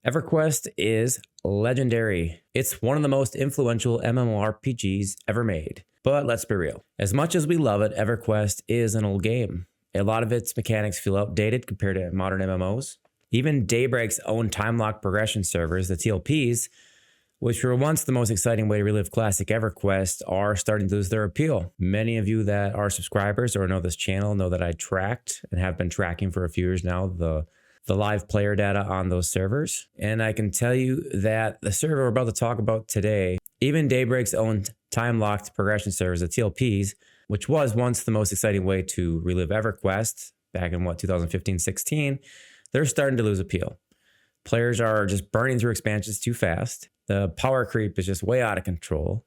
EverQuest is legendary. It's one of the most influential MMORPGs ever made. But let's be real. As much as we love it, EverQuest is an old game. A lot of its mechanics feel outdated compared to modern MMOs. Even Daybreak's own time-locked progression servers, the TLPs, which were once the most exciting way to relive classic EverQuest, are starting to lose their appeal. Many of you that are subscribers or know this channel know that I tracked and have been tracking for a few years now the live player data on those servers. And I can tell you that the server we're about to talk about today, even Daybreak's own time-locked progression servers, the TLPs, which was once the most exciting way to relive EverQuest back in 2015-16, they're starting to lose appeal. Players are just burning through expansions too fast. The power creep is just way out of control.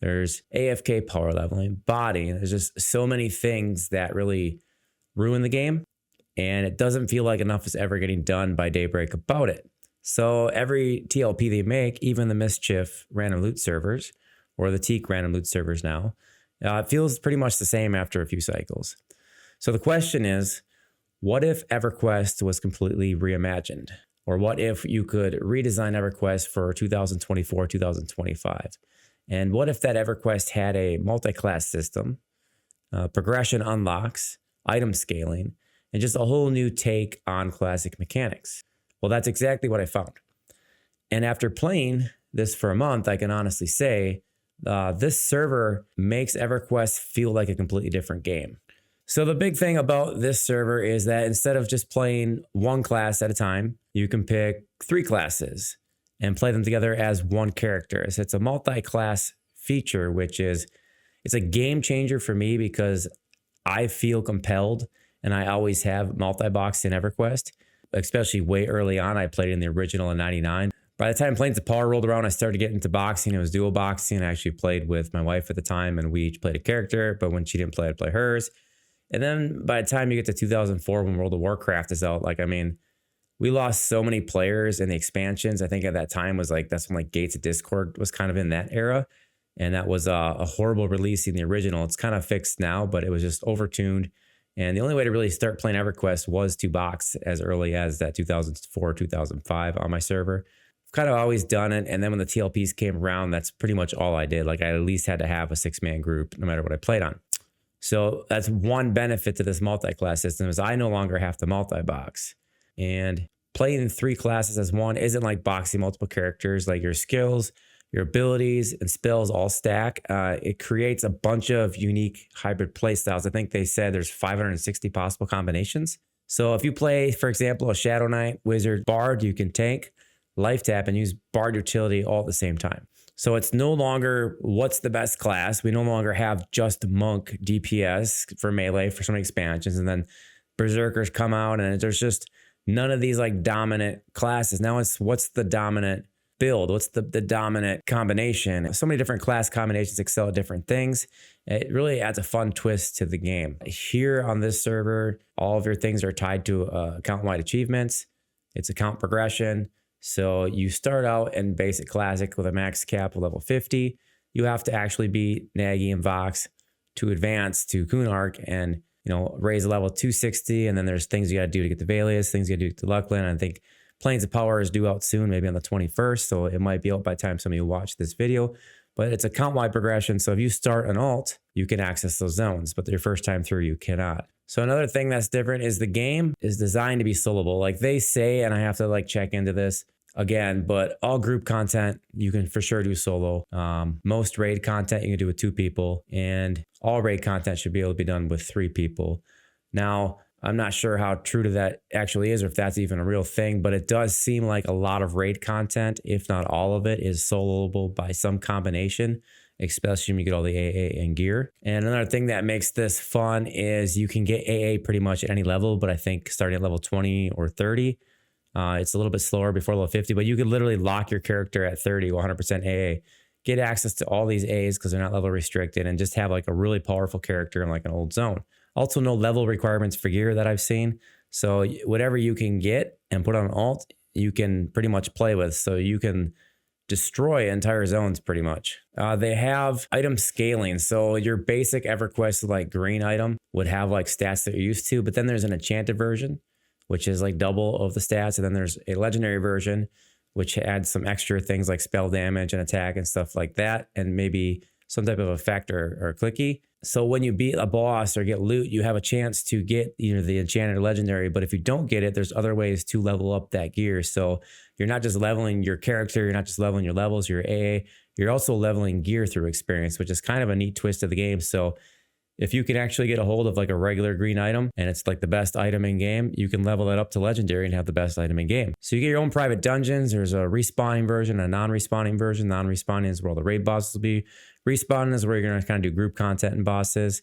There's AFK power leveling, body, and there's just so many things that really ruin the game. And it doesn't feel like enough is ever getting done by Daybreak about it. So every TLP they make, even the Mischief random loot servers, or the Teak random loot servers now, it feels pretty much the same after a few cycles. So the question is, what if EverQuest was completely reimagined? Or what if you could redesign EverQuest for 2024, 2025? And what if that EverQuest had a multi-class system, progression unlocks, item scaling, and just a whole new take on classic mechanics? Well, that's exactly what I found. And after playing this for a month, I can honestly say this server makes EverQuest feel like a completely different game. So the big thing about this server is that instead of just playing one class at a time, you can pick 3 classes and play them together as one character. So it's a multi-class feature, which is, it's a game changer for me because I feel compelled, and I always have multi-boxed in EverQuest, especially way early on. I played in the original in 99. By the time Planes of Power rolled around, I started getting into boxing. It was dual boxing. I actually played with my wife at the time, and we each played a character, but when she didn't play, I'd play hers. And then by the time you get to 2004, when World of Warcraft is out, we lost so many players in the expansions. I think at that time was that's when Gates of Discord was kind of in that era. And that was a horrible release in the original. It's kind of fixed now, but it was just overtuned. And the only way to really start playing EverQuest was to box as early as that 2004, 2005 on my server. I've kind of always done it. And then when the TLPs came around, that's pretty much all I did. I at least had to have a 6-man group no matter what I played on. So that's one benefit to this multi-class system is I no longer have to multi-box. And playing 3 classes as one isn't like boxing multiple characters. Your skills, your abilities, and spells all stack. It creates a bunch of unique hybrid play styles. I think they said there's 560 possible combinations. So if you play, for example, a Shadow Knight, Wizard, Bard, you can tank, life tap, and use Bard utility all at the same time. So it's no longer what's the best class. We no longer have just Monk DPS for melee for some expansions, and then Berserkers come out, and there's just none of these dominant classes. Now it's what's the dominant build? What's the dominant combination? So many different class combinations excel at different things. It really adds a fun twist to the game. Here on this server, all of your things are tied to account-wide achievements. It's account progression. So you start out in basic classic with a max cap of level 50. You have to actually beat Nagy and Vox to advance to Kunark and raise a level 260. And then there's things you got to do to get to Valius, things you got to do to Luckland. I think Planes of Power is due out soon, maybe on the 21st. So it might be out by the time some of you watch this video. But it's account-wide progression. So if you start an alt, you can access those zones. But your first time through, you cannot. So another thing that's different is the game is designed to be soloable. They say, and I have to check into this again, but all group content, you can for sure do solo. Most raid content you can do with 2 people, and all raid content should be able to be done with 3 people. Now, I'm not sure how true to that actually is, or if that's even a real thing, but it does seem like a lot of raid content, if not all of it, is soloable by some combination, especially when you get all the AA and gear. And another thing that makes this fun is you can get AA pretty much at any level, but I think starting at level 20 or 30, it's a little bit slower before level 50, but you could literally lock your character at 30 or 100% AA, get access to all these A's because they're not level restricted, and just have a really powerful character in an old zone. Also, no level requirements for gear that I've seen. So whatever you can get and put on alt, you can pretty much play with. So you can destroy entire zones pretty much. They have item scaling. So your basic EverQuest green item would have stats that you're used to, but then there's an enchanted version, which is double of the stats. And then there's a legendary version, which adds some extra things like spell damage and attack and stuff like that, and maybe some type of effect or clicky. So when you beat a boss or get loot, you have a chance to get either the enchanted or legendary, but if you don't get it, there's other ways to level up that gear. So you're not just leveling your character, you're not just leveling your levels, your AA, you're also leveling gear through experience, which is kind of a neat twist of the game. So if you can actually get a hold of like a regular green item and it's like the best item in game, you can level it up to legendary and have the best item in game. So you get your own private dungeons. There's a respawning version, a non-respawning version. Non-respawning is where all the raid bosses will be. Respawning is where you're going to kind of do group content and bosses.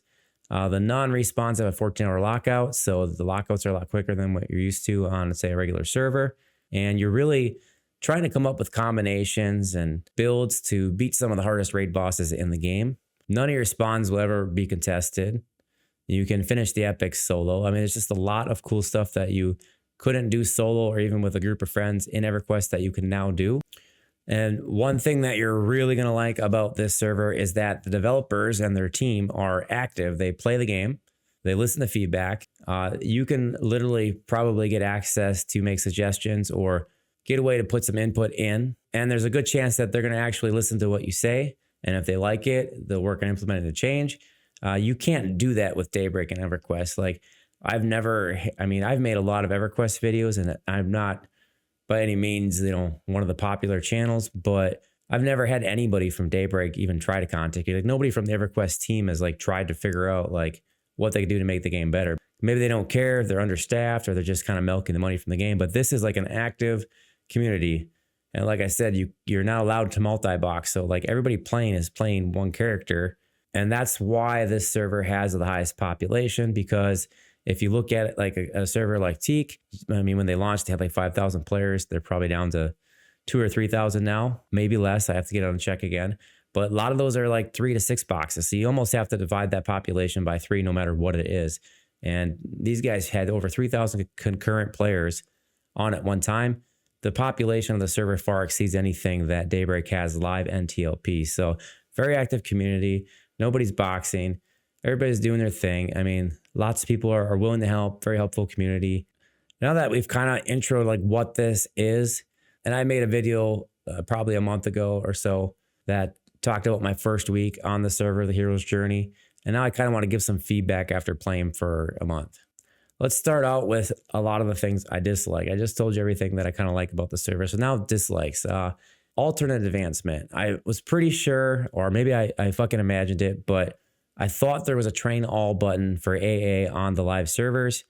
The non-respawns have a 14-hour lockout. So the lockouts are a lot quicker than what you're used to on, say, a regular server. And you're really trying to come up with combinations and builds to beat some of the hardest raid bosses in the game. None of your spawns will ever be contested. You can finish the epics solo. I mean, it's just a lot of cool stuff that you couldn't do solo or even with a group of friends in EverQuest that you can now do. And one thing that you're really going to like about this server is that the developers and their team are active. They play the game. They listen to feedback. You can literally probably get access to make suggestions or get a way to put some input in. And there's a good chance that they're going to actually listen to what you say. And if they like it, they'll work on implementing the change. You can't do that with Daybreak and EverQuest. Like I've made a lot of EverQuest videos and I'm not by any means, one of the popular channels, but I've never had anybody from Daybreak even try to contact you. Like nobody from the EverQuest team has like tried to figure out like what they can do to make the game better. Maybe they don't care if they're understaffed or they're just kind of milking the money from the game, but this is like an active community. And like I said, you're not allowed to multi-box. So like everybody playing is playing one character. And that's why this server has the highest population, because if you look at it like a server like Teak, I mean, when they launched, they had like 5,000 players. They're probably down to 2,000 or 3,000 now, maybe less. I have to get on and check again. But a lot of those are like 3 to 6 boxes. So you almost have to divide that population by 3 no matter what it is. And these guys had over 3,000 concurrent players on at one time. The population of the server far exceeds anything that Daybreak has live and TLP. So very active community. Nobody's boxing. Everybody's doing their thing. I mean, lots of people are willing to help. Very helpful community. Now that we've kind of introed like what this is, and I made a video probably a month ago or so that talked about my first week on the server, the hero's journey. And now I kind of want to give some feedback after playing for a month. Let's start out with a lot of the things I dislike. I just told you everything that I kind of like about the server. So now dislikes. Alternate advancement. I was pretty sure, or maybe I fucking imagined it, but I thought there was a train all button for AA on the live servers.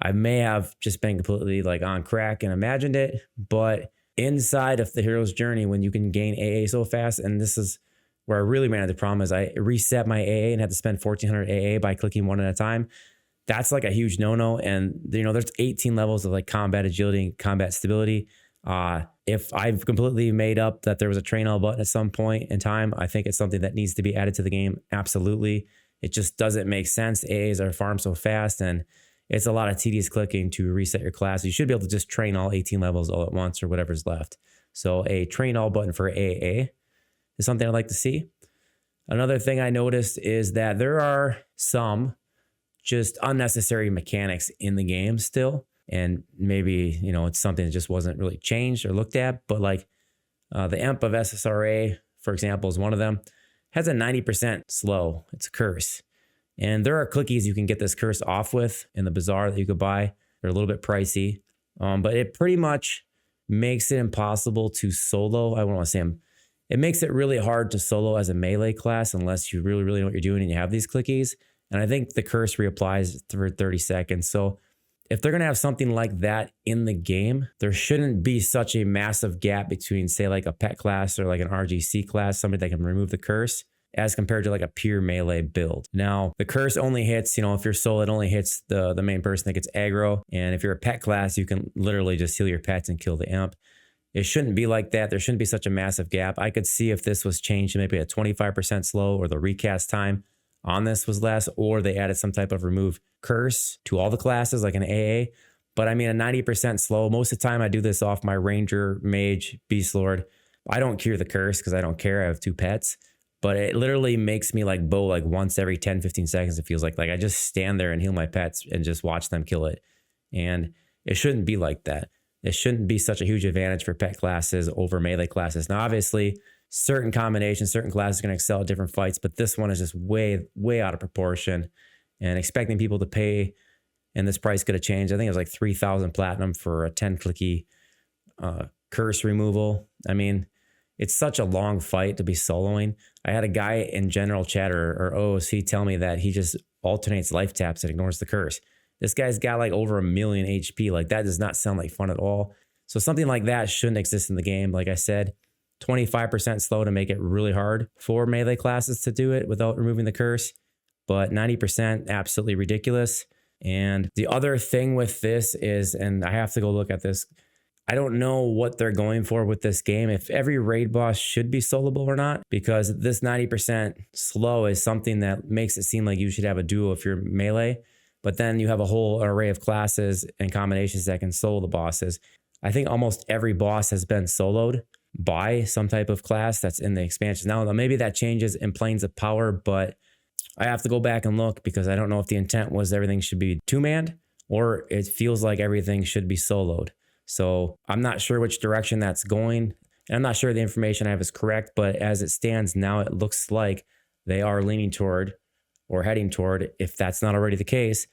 I may have just been completely like on crack and imagined it, but inside of the hero's journey, when you can gain AA so fast, and this is where I really ran into the problem, is I reset my AA and had to spend 1,400 AA by clicking one at a time. That's like a huge no-no. And there's 18 levels of like combat agility and combat stability. If I've completely made up that there was a train all button at some point in time, I think it's something that needs to be added to the game. Absolutely. It just doesn't make sense. AAs are farmed so fast and it's a lot of tedious clicking to reset your class. You should be able to just train all 18 levels all at once or whatever's left. So a train all button for AA is something I'd like to see. Another thing I noticed is that there are some just unnecessary mechanics in the game still. And maybe, it's something that just wasn't really changed or looked at. But like the Imp of SSRA, for example, is one of them, has a 90% slow. It's a curse. And there are clickies you can get this curse off with in the Bazaar that you could buy. They're a little bit pricey, but it pretty much makes it impossible to solo. I won't want to say it makes it really hard to solo as a melee class unless you really, really know what you're doing and you have these clickies. And I think the curse reapplies for 30 seconds. So if they're going to have something like that in the game, there shouldn't be such a massive gap between, say, like a pet class or like an RGC class, somebody that can remove the curse, as compared to like a pure melee build. Now, the curse only hits, if you're solo, it only hits the main person that gets aggro. And if you're a pet class, you can literally just heal your pets and kill the imp. It shouldn't be like that. There shouldn't be such a massive gap. I could see if this was changed to maybe a 25% slow, or the recast time on this was less, or they added some type of remove curse to all the classes like an AA. But I mean, a 90% slow, most of the time I do this off my Ranger, Mage, Beast Lord. I don't cure the curse because I don't care. I have 2 pets. But it literally makes me like bow like once every 10, 15 seconds. It feels like I just stand there and heal my pets and just watch them kill it. And it shouldn't be like that. it shouldn't be such a huge advantage for pet classes over melee classes. Now, obviously, certain combinations, certain classes are going to excel at different fights, but this one is just way, way out of proportion. And expecting people to pay, and this price could have changed. I think it was like 3,000 platinum for a 10-clicky curse removal. I mean, it's such a long fight to be soloing. I had a guy in general chat or OOC tell me that he just alternates life taps and ignores the curse. This guy's got like over 1 million HP. Like, that does not sound like fun at all. So something like that shouldn't exist in the game. Like I said, 25% slow to make it really hard for melee classes to do it without removing the curse. But 90% absolutely ridiculous. And the other thing with this is, and I have to go look at this, I don't know what they're going for with this game, if every raid boss should be soloable or not, because this 90% slow is something that makes it seem like you should have a duo if you're melee, but then you have a whole array of classes and combinations that can solo the bosses. I think almost every boss has been soloed by some type of class that's in the expansions. Now, maybe that changes in Planes of Power, but I have to go back and look because I don't know if the intent was everything should be two-manned or it feels like everything should be soloed. So I'm not sure which direction that's going. And I'm not sure the information I have is correct, but as it stands now, it looks like they are leaning toward or heading toward, if that's not already the case,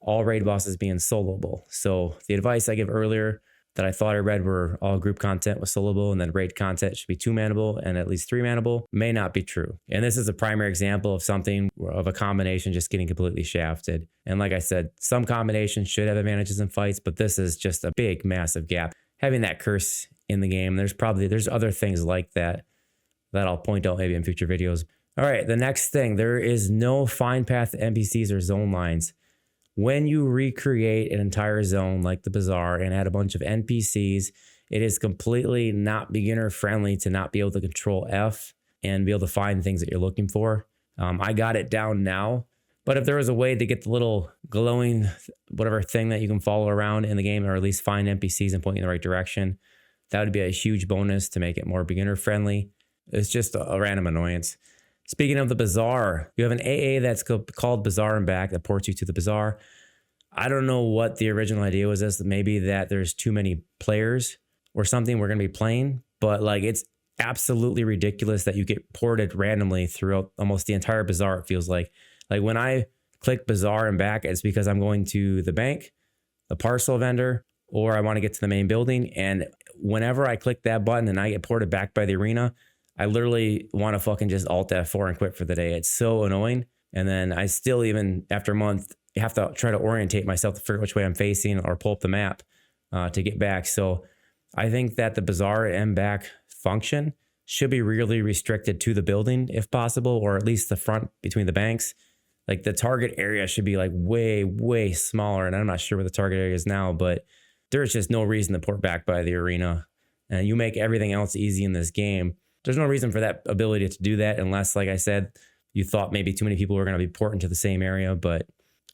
all raid bosses being soloable. So the advice I gave earlier that I thought I read were all group content was soloable and then raid content should be two-mannable and at least three-mannable may not be true. And this is a primary example of something of a combination just getting completely shafted. And like I said, some combinations should have advantages in fights, but this is just a big, massive gap. Having that curse in the game, there's other things like that I'll point out maybe in future videos. All right, the next thing, there is no find path NPCs or zone lines. When you recreate an entire zone like the Bazaar and add a bunch of NPCs, it is completely not beginner friendly to not be able to control F and be able to find things that you're looking for. I got it down now, but if there was a way to get the little glowing whatever thing that you can follow around in the game, or at least find NPCs and point you in the right direction, that would be a huge bonus to make it more beginner friendly. It's just a random annoyance. Speaking of the Bazaar, you have an AA that's called Bazaar and Back that ports you to the Bazaar. I don't know what the original idea was. Maybe that there's too many players or something we're going to be playing, but like it's absolutely ridiculous that you get ported randomly throughout almost the entire Bazaar, it feels like. Like when I click Bazaar and Back, it's because I'm going to the bank, the parcel vendor, or I want to get to the main building. And whenever I click that button and I get ported back by the arena, I literally want to fucking just alt F4 and quit for the day. It's so annoying. And then I still, even after a month, have to try to orientate myself to figure out which way I'm facing or pull up the map to get back. So I think that the Bazaar and Back function should be really restricted to the building if possible, or at least the front between the banks. Like the target area should be like way, way smaller. And I'm not sure what the target area is now, but there's just no reason to port back by the arena. And you make everything else easy in this game. There's no reason for that ability to do that unless, like I said, you thought maybe too many people were going to be porting to the same area, but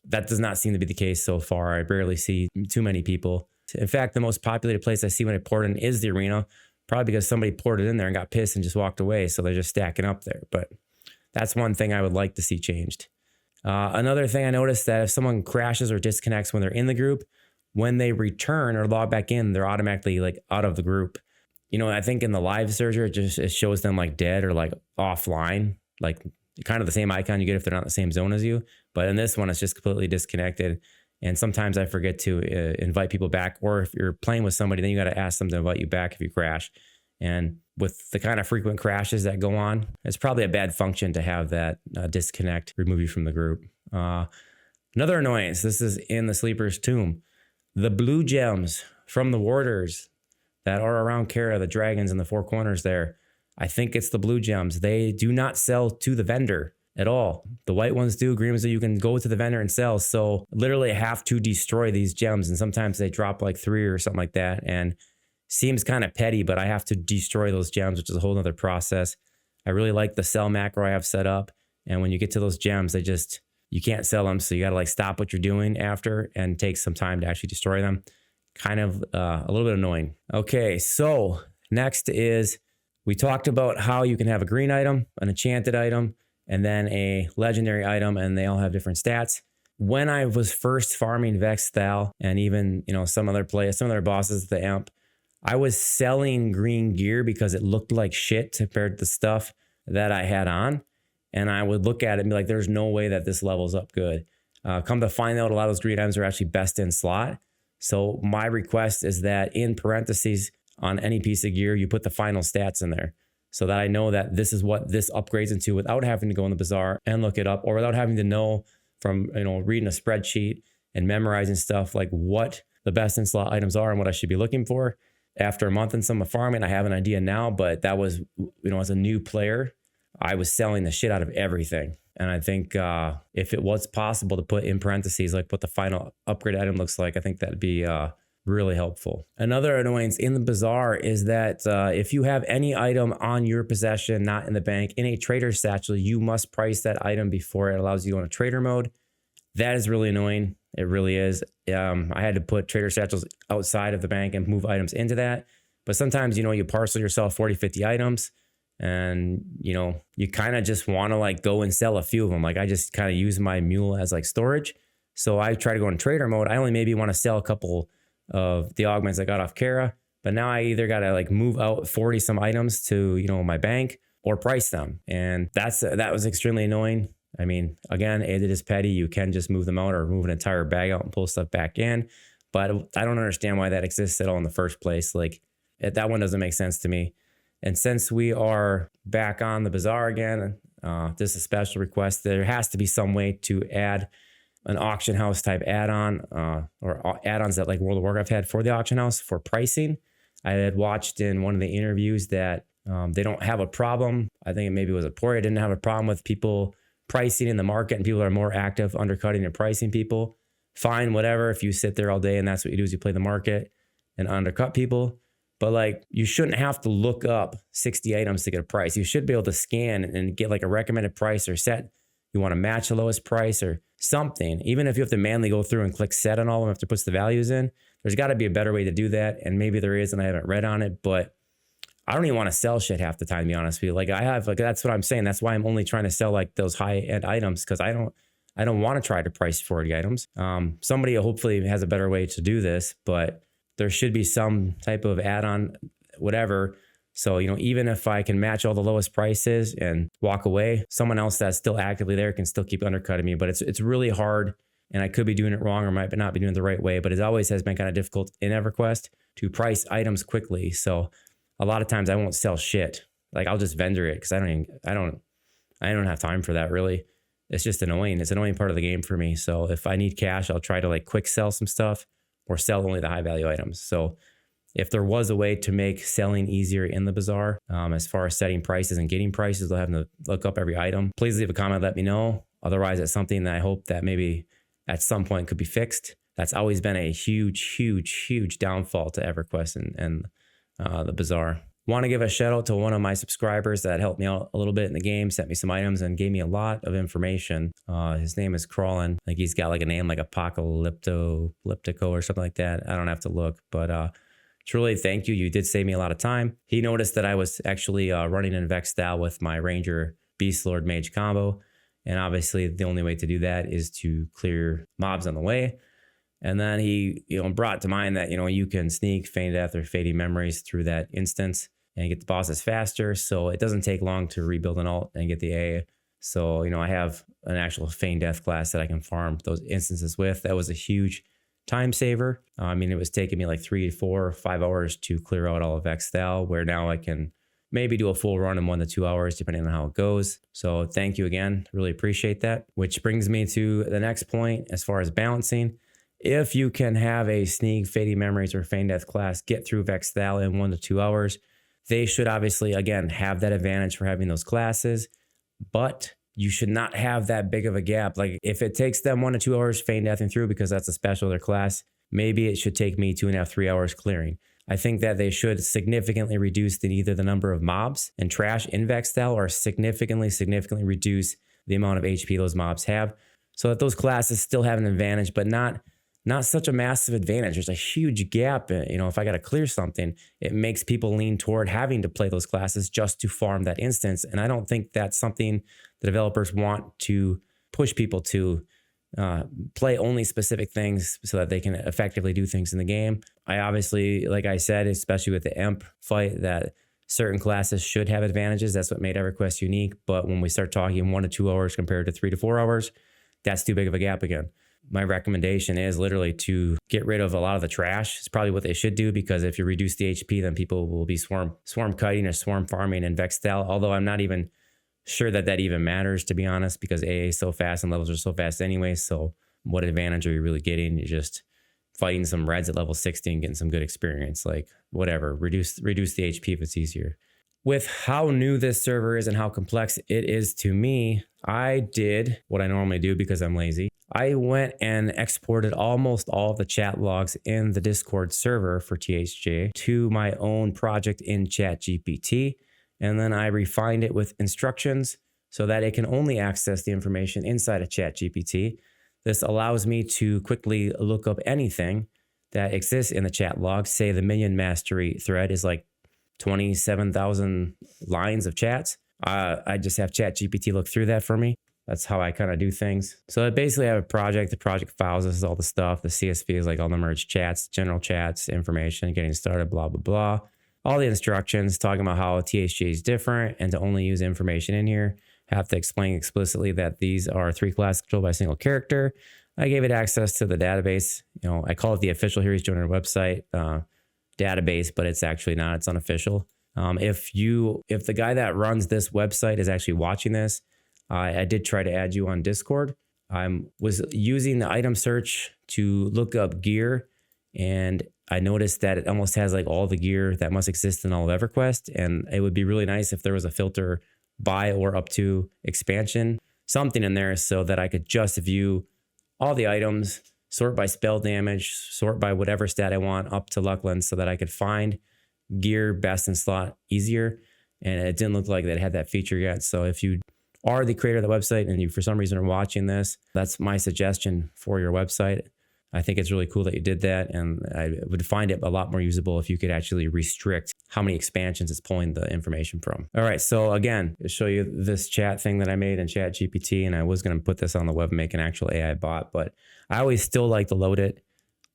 that does not seem to be the case so far. I barely see too many people. In fact, the most populated place I see when I port in is the arena, probably because somebody ported in there and got pissed and just walked away, so they're just stacking up there. But that's one thing I would like to see changed. Another thing I noticed, that if someone crashes or disconnects when they're in the group, when they return or log back in, they're automatically like out of the group. You know, I think in the live server, it shows them like dead or like offline, like kind of the same icon you get if they're not in the same zone as you. But in this one, it's just completely disconnected. And sometimes I forget to invite people back, or if you're playing with somebody, then you got to ask them to invite you back if you crash. And with the kind of frequent crashes that go on, it's probably a bad function to have that disconnect remove you from the group. Another annoyance, this is in the Sleeper's Tomb. The blue gems from the warders that are around Kara, the dragons in the four corners there, I think it's the blue gems. They do not sell to the vendor at all. The white ones do. Green ones do. You can go to the vendor and sell. So literally I have to destroy these gems. And sometimes they drop like 3 or something like that. And seems kind of petty, but I have to destroy those gems, which is a whole nother process. I really like the sell macro I have set up. And when you get to those gems, you can't sell them. So you got to like stop what you're doing after and take some time to actually destroy them. Kind of a little bit annoying. Okay, so next is, we talked about how you can have a green item, an enchanted item, and then a legendary item, and they all have different stats. when I was first farming Vexthal and even, some other bosses at the amp, I was selling green gear because it looked like shit compared to the stuff that I had on. And I would look at it and be like, there's no way that this levels up good. Come to find out, a lot of those green items are actually best in slot. So my request is that in parentheses on any piece of gear, you put the final stats in there so that I know that this is what this upgrades into without having to go in the Bazaar and look it up, or without having to know from, reading a spreadsheet and memorizing stuff like what the best in slot items are and what I should be looking for. After a month in some farming, I have an idea now, but that was, as a new player, I was selling the shit out of everything. And I think if it was possible to put in parentheses, like what the final upgrade item looks like, I think that'd be really helpful. Another annoyance in the Bazaar is that if you have any item on your possession, not in the bank, in a trader's satchel, you must price that item before it allows you to go into trader mode. That is really annoying. It really is. I had to put trader satchels outside of the bank and move items into that. But sometimes, you parcel yourself 40, 50 items. And, you kind of just want to like go and sell a few of them. Like I just kind of use my mule as like storage. So I try to go in trader mode. I only maybe want to sell a couple of the augments I got off Kara. But now I either got to like move out 40 some items to, my bank or price them. And that was extremely annoying. I mean, again, it is petty. You can just move them out or move an entire bag out and pull stuff back in. But I don't understand why that exists at all in the first place. Like that one doesn't make sense to me. And since we are back on the Bazaar again, this is a special request. There has to be some way to add an auction house type add-on or add-ons that like World of Warcraft had for the auction house for pricing. I had watched in one of the interviews that they don't have a problem. I think maybe it was a Poria didn't have a problem with people pricing in the market, and people are more active undercutting and pricing people. Fine, whatever. If you sit there all day and that's what you do is you play the market and undercut people. But like, you shouldn't have to look up 60 items to get a price. You should be able to scan and get like a recommended price or set. You want to match the lowest price or something. Even if you have to manually go through and click set on all of them after it puts the values in, there's got to be a better way to do that. And maybe there is, and I haven't read on it, but I don't even want to sell shit half the time, to be honest with you. Like that's what I'm saying. That's why I'm only trying to sell like those high end items, because I don't want to try to price 40 items. Somebody hopefully has a better way to do this, but there should be some type of add-on, whatever. So, even if I can match all the lowest prices and walk away, someone else that's still actively there can still keep undercutting me. But it's really hard, and I could be doing it wrong or might not be doing it the right way. But it always has been kind of difficult in EverQuest to price items quickly. So a lot of times I won't sell shit. Like I'll just vendor it because I don't have time for that really. It's just annoying. It's an annoying part of the game for me. So if I need cash, I'll try to like quick sell some stuff or sell only the high value items. So if there was a way to make selling easier in the Bazaar, as far as setting prices and getting prices, they'll have to look up every item. Please leave a comment, let me know. Otherwise, it's something that I hope that maybe at some point could be fixed. That's always been a huge, huge, huge downfall to EverQuest and the Bazaar. Want to give a shout out to one of my subscribers that helped me out a little bit in the game, sent me some items and gave me a lot of information. His name is Crawlin. Like he's got like a name like Apocalyptico or something like that. I don't have to look, but truly thank you. You did save me a lot of time. He noticed that I was actually running in Vexthal with my Ranger Beast Lord Mage combo. And obviously the only way to do that is to clear mobs on the way. And then he brought to mind that, you can sneak Feign Death or Fading Memories through that instance and get the bosses faster. So it doesn't take long to rebuild an alt and get the A. So, I have an actual Feign Death class that I can farm those instances with. That was a huge time saver. It was taking me like 3, 4, 5 hours to clear out all of Vexthal, where now I can maybe do a full run in 1 to 2 hours, depending on how it goes. So thank you again. Really appreciate that. Which brings me to the next point as far as balancing. If you can have a Sneak, Fading Memories, or Feign Death class get through Vexthal in 1 to 2 hours, they should obviously, again, have that advantage for having those classes, but you should not have that big of a gap. Like if it takes them 1 to 2 hours Feign Deathing through because that's a special of their class, maybe it should take me 2.5, 3 hours clearing. I think that they should significantly reduce either the number of mobs and trash in Vexthal or significantly reduce the amount of HP those mobs have so that those classes still have an advantage, but not such a massive advantage. There's a huge gap. If I got to clear something, it makes people lean toward having to play those classes just to farm that instance. And I don't think that's something the developers want to push people to. play only specific things so that they can effectively do things in the game. I obviously, like I said, especially with the imp fight, that certain classes should have advantages. That's what made EverQuest unique. But when we start talking 1 to 2 hours compared to 3 to 4 hours, that's too big of a gap again. My recommendation is literally to get rid of a lot of the trash. It's probably what they should do, because if you reduce the HP, then people will be swarm kiting or swarm farming and Vex style. Although I'm not even sure that even matters, to be honest, because AA is so fast and levels are so fast anyway. So what advantage are you really getting? You're just fighting some reds at level 60 and getting some good experience. Like, whatever, reduce the HP if it's easier. With how new this server is and how complex it is to me, I did what I normally do because I'm lazy. I went and exported almost all of the chat logs in the Discord server for THJ to my own project in ChatGPT. And then I refined it with instructions so that it can only access the information inside of ChatGPT. This allows me to quickly look up anything that exists in the chat log. Say the minion mastery thread is like 27,000 lines of chats. I just have ChatGPT look through that for me. That's how I kind of do things. So I basically have a project. The project files, this is all the stuff. The CSV is like all the merged chats, general chats, information, getting started, blah, blah, blah. All the instructions talking about how THJ is different and to only use information in here. Have to explain explicitly that these are 3 classes controlled by a single character. I gave it access to the database. You know, I call it the official. Here he's joining our website database, but it's actually not. It's unofficial. If the guy that runs this website is actually watching this, I did try to add you on Discord. I was using the item search to look up gear, and I noticed that it almost has like all the gear that must exist in all of EverQuest. And it would be really nice if there was a filter by or up to expansion, something in there so that I could just view all the items, sort by spell damage, sort by whatever stat I want up to Luckland, so that I could find gear best in slot easier. And it didn't look like that had that feature yet. So if you are the creator of the website and you for some reason are watching this, that's my suggestion for your website. I think it's really cool that you did that, and I would find it a lot more usable if you could actually restrict how many expansions it's pulling the information from. All right, so again, to show you this chat thing that I made in ChatGPT, and I was going to put this on the web and make an actual AI bot, but I always still like to load it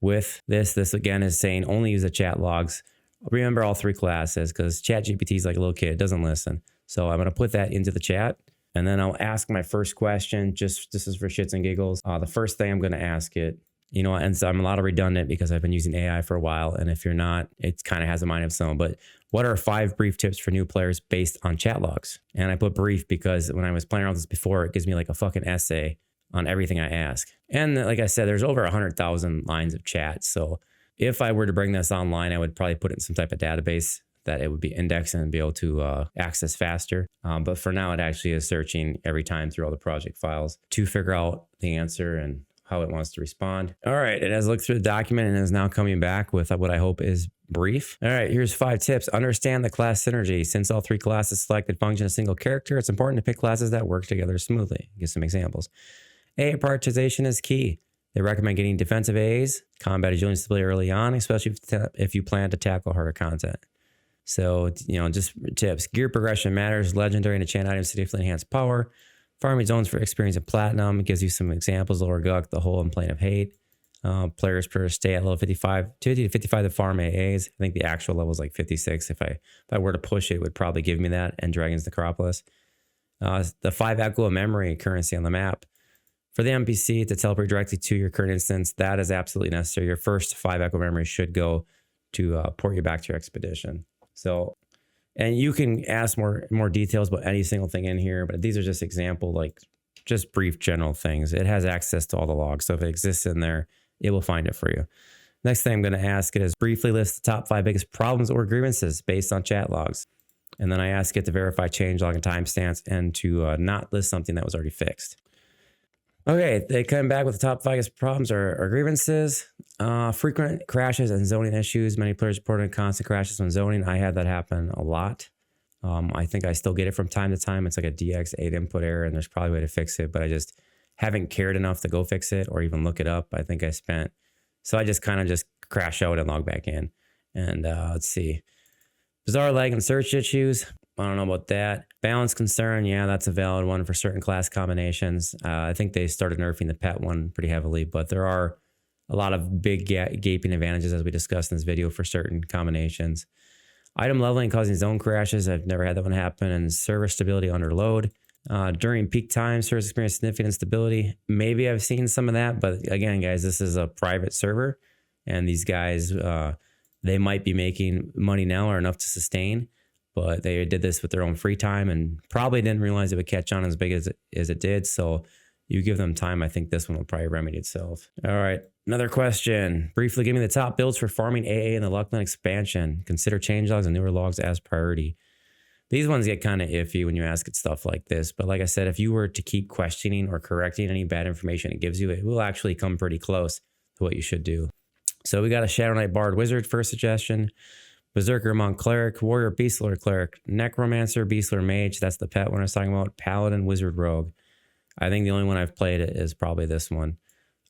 with this. This again is saying only use the chat logs. Remember all 3 classes, because ChatGPT is like a little kid, it doesn't listen. So I'm going to put that into the chat, and then I'll ask my first question. Just this is for shits and giggles. The first thing I'm going to ask it, you know, and so I'm a lot of redundant because I've been using AI for a while. And if you're not, it kind of has a mind of its own. But what are 5 brief tips for new players based on chat logs? And I put brief because when I was playing around with this before, it gives me like a fucking essay on everything I ask. And like I said, there's over 100,000 lines of chat. So if I were to bring this online, I would probably put it in some type of database that it would be indexed and be able to access faster. But for now, it actually is searching every time through all the project files to figure out the answer and how it wants to respond. All right, it has looked through the document and is now coming back with what I hope is brief. All right, here's 5 tips. Understand the class synergy. Since all 3 classes selected function a single character, it's important to pick classes that work together smoothly. Give some examples. AA prioritization is key. They recommend getting defensive AAs, combat agility and stability early on, especially if you plan to tackle harder content. So, you know, just tips. Gear progression matters. Legendary and enchant items significantly enhance power. Farming zones for experience of platinum. It gives you some examples. Lower Guck, the Hole, and Plane of Hate. Players per stay at level 55, 50 to 55 to farm AAs. I think the actual level is like 56. If I were to push it, it would probably give me that. And Dragon's Necropolis. The 5 Echo of Memory currency on the map. For the NPC to teleport directly to your current instance, that is absolutely necessary. Your first 5 Echo Memory should go to port you back to your expedition. So, and you can ask more details about any single thing in here, but these are just example, like just brief general things. It has access to all the logs. So if it exists in there, it will find it for you. Next thing I'm going to ask it is briefly list the top 5 biggest problems or grievances based on chat logs. And then I ask it to verify change log and timestamps and to not list something that was already fixed. Okay, they come back with the top 5 problems or grievances. Frequent crashes and zoning issues. Many players reported constant crashes when zoning. I had that happen a lot. I think I still get it from time to time. It's like a DX8 input error, and there's probably a way to fix it, but I just haven't cared enough to go fix it or even look it up. I think so I just kind of just crash out and log back in. And let's see. Bazaar lag and search issues. I don't know about that. Balance concern, yeah, that's a valid one for certain class combinations. I think they started nerfing the pet one pretty heavily, but there are a lot of big gaping advantages, as we discussed in this video, for certain combinations. Item leveling causing zone crashes. I've never had that one happen. And server stability under load. During peak time, servers experience significant instability. Maybe I've seen some of that, but again, guys, this is a private server, and these guys, they might be making money now or enough to sustain, but they did this with their own free time and probably didn't realize it would catch on as big as it did. So you give them time, I think this one will probably remedy itself. All right, another question. Briefly, give me the top builds for farming AA in the Luckland expansion. Consider changelogs and newer logs as priority. These ones get kind of iffy when you ask it stuff like this. But like I said, if you were to keep questioning or correcting any bad information it gives you, it will actually come pretty close to what you should do. So we got a Shadow Knight Bard Wizard first suggestion. Berserker Monk Cleric, Warrior Beastlord Cleric, Necromancer Beastlord Mage. That's the pet one I was talking about. Paladin Wizard Rogue. I think the only one I've played is probably this one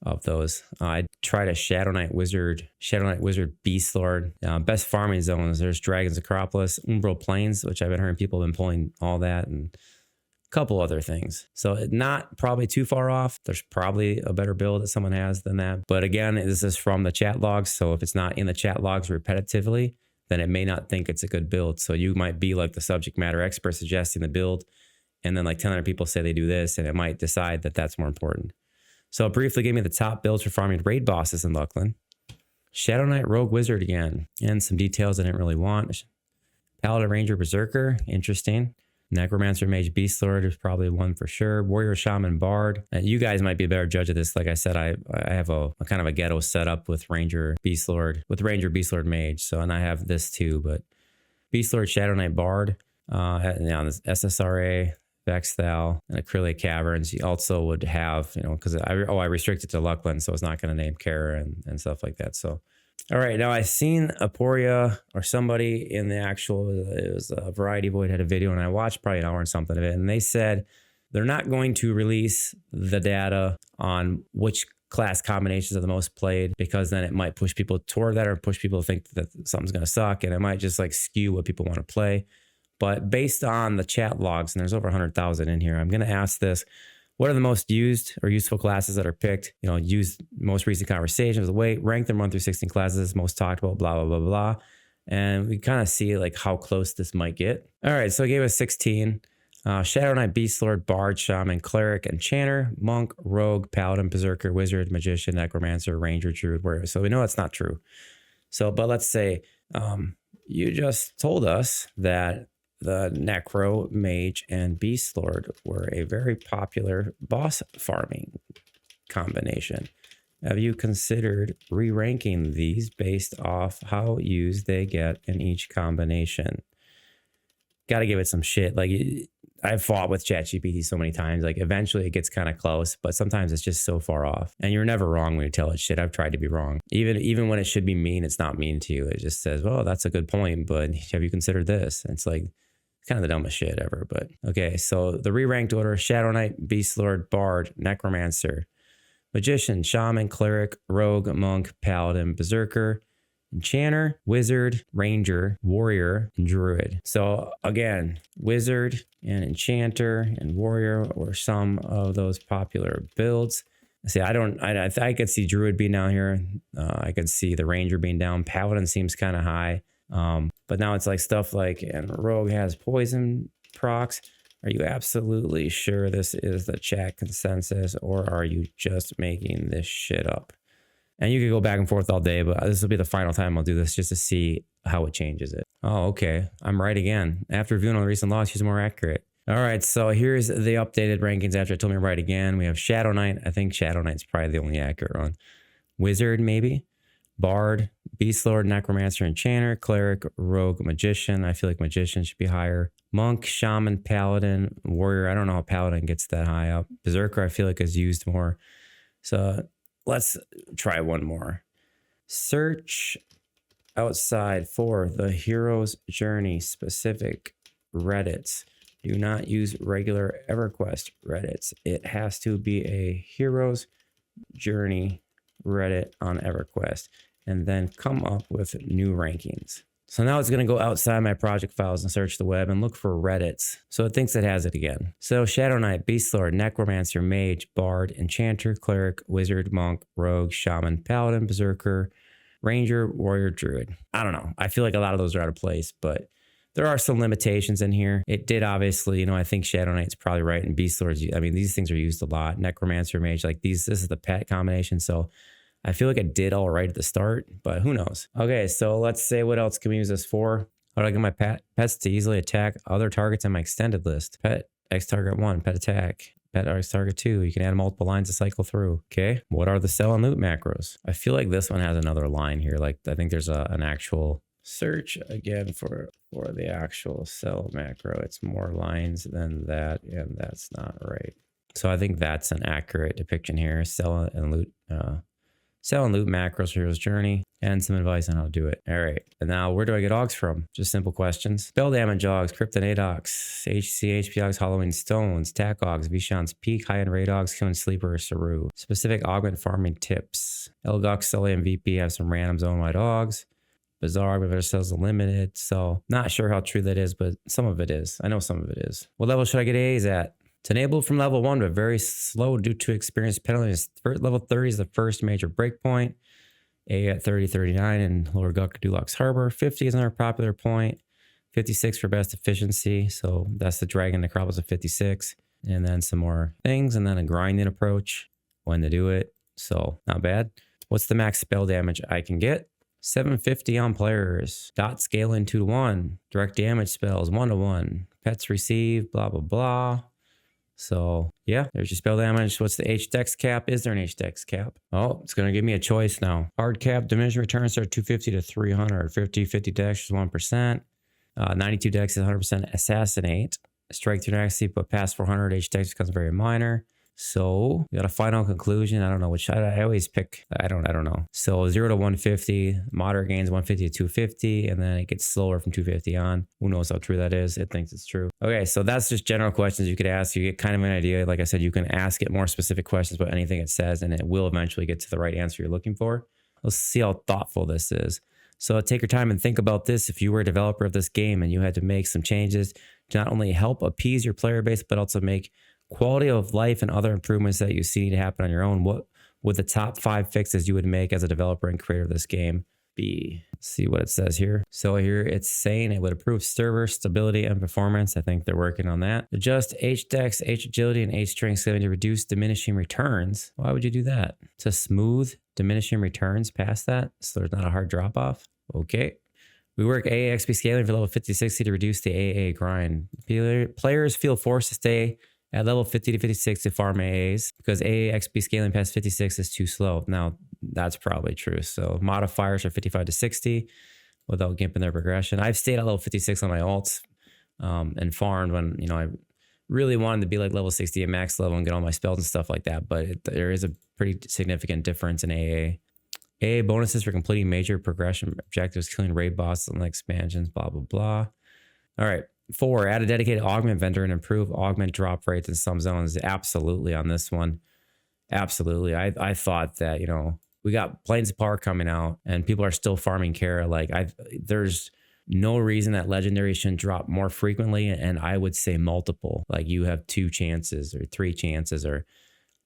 of those. I tried a Shadow Knight Wizard Beastlord. Best farming zones. There's Dragon's Acropolis, Umbral Plains, which I've been hearing people have been pulling all that, and a couple other things. So not probably too far off. There's probably a better build that someone has than that. But again, this is from the chat logs. So if it's not in the chat logs repetitively, then it may not think it's a good build. So you might be like the subject matter expert suggesting the build, and then like 10 other people say they do this, and it might decide that that's more important. So briefly give me the top builds for farming raid bosses in Luckland. Shadow Knight Rogue Wizard again, and some details I didn't really want. Paladin Ranger Berserker, interesting. Necromancer Mage Beastlord is probably one for sure. Warrior Shaman Bard. You guys might be a better judge of this. Like I said, I have a kind of a ghetto setup with Ranger Beastlord Mage. So, and I have this too, but Beastlord Shadow Knight Bard, this SSRA, Vexthal, and Acrylic Caverns. You also would have, because I restricted to Luckland, so it's not going to name Kara and stuff like that. So, all right, now I seen Aporia or somebody in the actual, it was a Variety Void had a video, and I watched probably an hour and something of it, and they said they're not going to release the data on which class combinations are the most played, because then it might push people toward that or push people to think that something's going to suck, and it might just like skew what people want to play. But based on the chat logs, and there's over 100,000 in here, I'm going to ask this. What are the most used or useful classes that are picked? Used most recent conversations, rank them 1 through 16 classes, most talked about, blah, blah, blah, blah. And we kind of see like how close this might get. All right, so I gave us 16. Shadow Knight, Beastlord, Bard, Shaman, Cleric, Enchanter, Monk, Rogue, Paladin, Berserker, Wizard, Magician, Necromancer, Ranger, Druid, Warrior. So we know that's not true. So, but let's say you just told us that the Necro, Mage, and Beastlord were a very popular boss farming combination. Have you considered re-ranking these based off how used they get in each combination? Got to give it some shit. Like, I've fought with ChatGPT so many times. Like, eventually it gets kind of close, but sometimes it's just so far off. And you're never wrong when you tell it shit. I've tried to be wrong. Even when it should be mean, it's not mean to you. It just says, well, that's a good point, but have you considered this? And it's like, kind of the dumbest shit ever, but okay. So the re-ranked order: Shadow Knight, Beastlord, Bard, Necromancer, Magician, Shaman, Cleric, Rogue, Monk, Paladin, Berserker, Enchanter, Wizard, Ranger, Warrior, and Druid. So again, Wizard and Enchanter and Warrior were some of those popular builds. See, I could see Druid being down here. I could see the Ranger being down. Paladin seems kind of high. But now it's like stuff like, and Rogue has poison procs. Are you absolutely sure this is the chat consensus, or are you just making this shit up? And you could go back and forth all day, but this will be the final time I'll do this just to see how it changes it. Oh, okay. I'm right again. After reviewing all the recent logs, she's more accurate. All right, so here's the updated rankings after it told me I'm right again. We have Shadow Knight. I think Shadow Knight's probably the only accurate one. Wizard, maybe. Bard, Beastlord, Necromancer, Enchanter, Cleric, Rogue, Magician. I feel like Magician should be higher. Monk, Shaman, Paladin, Warrior. I don't know how Paladin gets that high up. Berserker, I feel like is used more. So let's try one more. Search outside for the hero's journey specific Reddits. Do not use regular EverQuest Reddits. It has to be a hero's journey Reddit on EverQuest, and then come up with new rankings. So now it's going to go outside my project files and search the web and look for Reddits. So it thinks it has it again. So Shadow Knight, Beast Lord, Necromancer, Mage, Bard, Enchanter, Cleric, Wizard, Monk, Rogue, Shaman, Paladin, Berserker, Ranger, Warrior, Druid. I don't know. I feel like a lot of those are out of place, but there are some limitations in here. It did obviously, I think Shadow Knight's probably right, and Beast Lords, I mean, these things are used a lot. Necromancer, Mage, like this is the pet combination. So I feel like it did all right at the start, but who knows? Okay, so let's say what else can we use this for? How do I get my pets to easily attack other targets on my extended list? Pet X target 1, pet attack. Pet X target 2. You can add multiple lines to cycle through. Okay, what are the sell and loot macros? I feel like this one has another line here. Like I think there's an actual search again for the actual sell macro. It's more lines than that, and that's not right. So I think that's an accurate depiction here. Sell and loot macros for Hero's Journey, and some advice on how to do it. All right, and now where do I get Augs from? Just simple questions. Spell damage Augs, Krypton Adox, HC, HP Augs, Halloween Stones, Tack Augs, Vishan's Peak, High-End Raid Augs, Killing Sleeper, Saru. Specific augment farming tips. Elgox, Sully, and VP have some random zone-wide Augs. Bazaar augment sells limited, so not sure how true that is, but some of it is. I know some of it is. What level should I get A's at? It's enabled from level 1, but very slow due to experience penalties. Level 30 is the first major breakpoint. A at 30, 39 in Lower Gulk, Dulux Harbor. 50 is another popular point. 56 for best efficiency. So that's the Dragon Necropolis of 56. And then some more things. And then a grinding approach when to do it. So not bad. What's the max spell damage I can get? 750 on players. Dot scaling 2 to 1. Direct damage spells 1 to 1. Pets receive, blah, blah, blah. So yeah, there's your spell damage. What's the H-Dex cap? Is there an H-Dex cap? Oh, it's going to give me a choice now. Hard cap, diminishing returns are 250 to 300. 50 Dex is 1%. 92 Dex is 100% assassinate. Strike through accuracy, but past 400 H-Dex becomes very minor. So we got a final conclusion. I don't know which I always pick. I don't know. So 0 to 150, moderate gains 150 to 250, and then it gets slower from 250 on. Who knows how true that is? It thinks it's true. Okay, so that's just general questions you could ask. You get kind of an idea. Like I said, you can ask it more specific questions about anything it says, and it will eventually get to the right answer you're looking for. Let's see how thoughtful this is. So take your time and think about this. If you were a developer of this game and you had to make some changes to not only help appease your player base, but also make quality of life and other improvements that you see to happen on your own, what would the top 5 fixes you would make as a developer and creator of this game be? Let's see what it says here. So here it's saying it would improve server stability and performance. I think they're working on that. Adjust H-Dex, H-Agility, and H-Strength scaling to reduce diminishing returns. Why would you do that? To smooth diminishing returns past that, so there's not a hard drop off. Okay. We work AA XP scaling for level 50-60 to reduce the AA grind. Players feel forced to stay at level 50 to 56 to farm AAs because AA XP scaling past 56 is too slow. Now, that's probably true. So modifiers are 55 to 60 without gimping their progression. I've stayed at level 56 on my alts and farmed when, I really wanted to be like level 60 at max level and get all my spells and stuff like that. But there is a pretty significant difference in AA. AA bonuses for completing major progression objectives, killing raid bosses and expansions, blah, blah, blah. All right. 4, add a dedicated augment vendor and improve augment drop rates in some zones. Absolutely on this one. Absolutely. I thought that, we got Plains of Power coming out and people are still farming Kara. Like there's no reason that legendary shouldn't drop more frequently. And I would say multiple, like you have 2 chances or 3 chances, or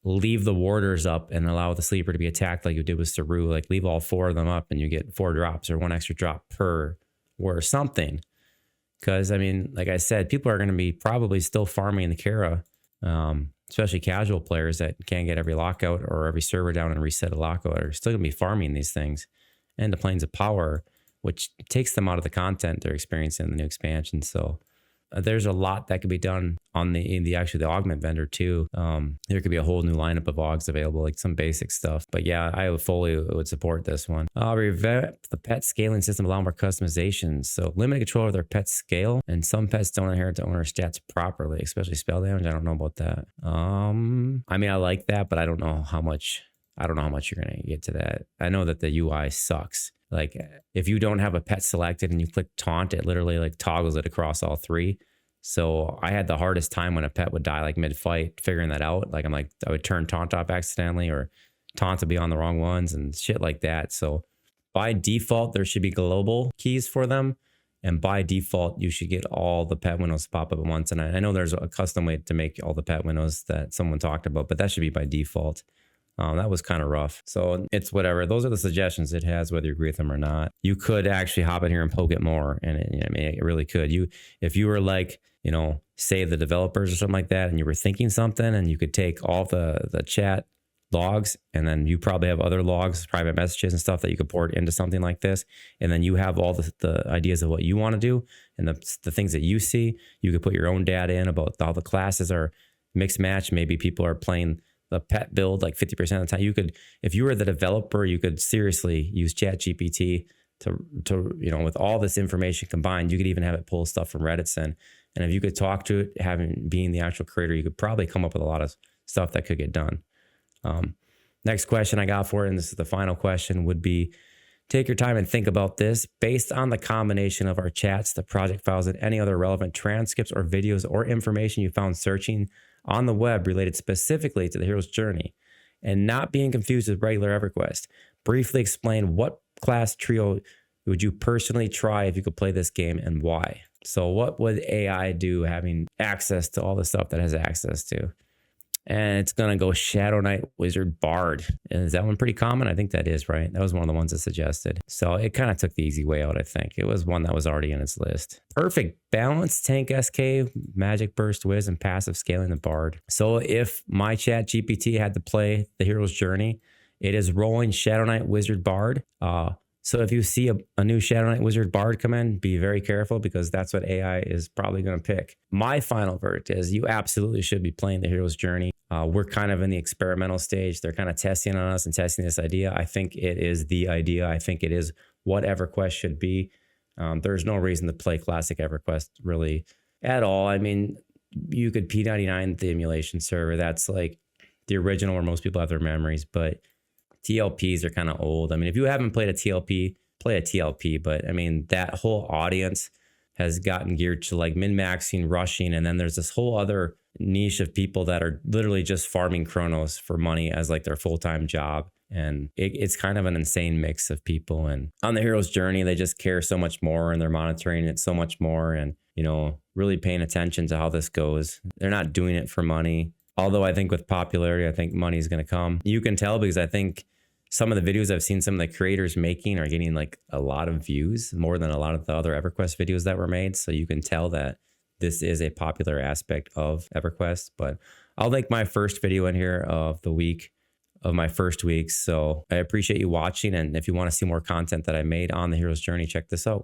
leave the warders up and allow the sleeper to be attacked like you did with Saru. Like leave all 4 of them up and you get 4 drops or 1 extra drop per or something. Because, like I said, people are going to be probably still farming the Kara, especially casual players that can't get every lockout or every server down and reset a lockout are still going to be farming these things. And the Plains of Power, which takes them out of the content they're experiencing in the new expansion. So there's a lot that could be done on the augment vendor too. There could be a whole new lineup of augs available, like some basic stuff. But yeah, I would support this one. Revamp the pet scaling system, allow more customizations. So limited control of their pet scale, and some pets don't inherit the owner stats properly, especially spell damage. I don't know about that. I like that, but I don't know how much you're gonna get to that. I know that the UI sucks. Like if you don't have a pet selected and you click taunt, it literally like toggles it across all 3. So I had the hardest time when a pet would die like mid-fight figuring that out. Like I would turn taunt off accidentally, or taunt would be on the wrong ones and shit like that. So By default, there should be global keys for them. And by default, you should get all the pet windows to pop up at once. And I know there's a custom way to make all the pet windows that someone talked about, but that should be by default. That was kind of rough. So it's whatever. Those are the suggestions it has, whether you agree with them or not. You could actually hop in here and poke it more. And it really could. If you were like, say the developers or something like that, and you were thinking something, and you could take all the chat logs, and then you probably have other logs, private messages and stuff that you could port into something like this. And then you have all the ideas of what you want to do and the things that you see. You could put your own data in about how the classes are mixed match. Maybe people are playing the pet build like 50% of the time. You could, if you were the developer, you could seriously use ChatGPT to with all this information combined, you could even have it pull stuff from Reddit in. And if you could talk to it, being the actual creator, you could probably come up with a lot of stuff that could get done. Next question I got for it, and this is the final question, would be, take your time and think about this. Based on the combination of our chats, the project files, and any other relevant transcripts or videos or information you found searching on the web related specifically to the hero's journey, and not being confused with regular EverQuest, briefly explain what class trio would you personally try if you could play this game and why? So what would AI do having access to all the stuff that it has access to? And it's going to go Shadow Knight, Wizard, Bard. And is that one pretty common? I think that is, right? That was one of the ones that suggested. So it kind of took the easy way out, I think. It was one that was already in its list. Perfect balance, tank SK, magic burst, whiz, and passive scaling the Bard. So if my chat GPT had to play the hero's journey, it is rolling Shadow Knight, Wizard, Bard. So if you see a new Shadow Knight, Wizard, Bard come in, be very careful, because that's what AI is probably going to pick. My final verdict is you absolutely should be playing the hero's journey. We're kind of in the experimental stage. They're kind of testing on us and testing this idea. I think it is the idea. I think it is what EverQuest should be. There's no reason to play classic EverQuest really at all. I mean, you could P99 the emulation server. That's like the original where most people have their memories, but TLPs are kind of old. I mean, if you haven't played a TLP, play a TLP. But I mean, that whole audience has gotten geared to like min-maxing, rushing. And then there's this whole other niche of people that are literally just farming chronos for money as like their full-time job. And it's kind of an insane mix of people. And on the hero's journey, they just care so much more, and they're monitoring it so much more, and, really paying attention to how this goes. They're not doing it for money. Although I think with popularity, I think money is going to come. You can tell because I think some of the videos I've seen some of the creators making are getting like a lot of views, more than a lot of the other EverQuest videos that were made. So you can tell that this is a popular aspect of EverQuest. But I'll link my first video in here of the week, of my first week. So I appreciate you watching. And if you want to see more content that I made on the hero's journey, check this out.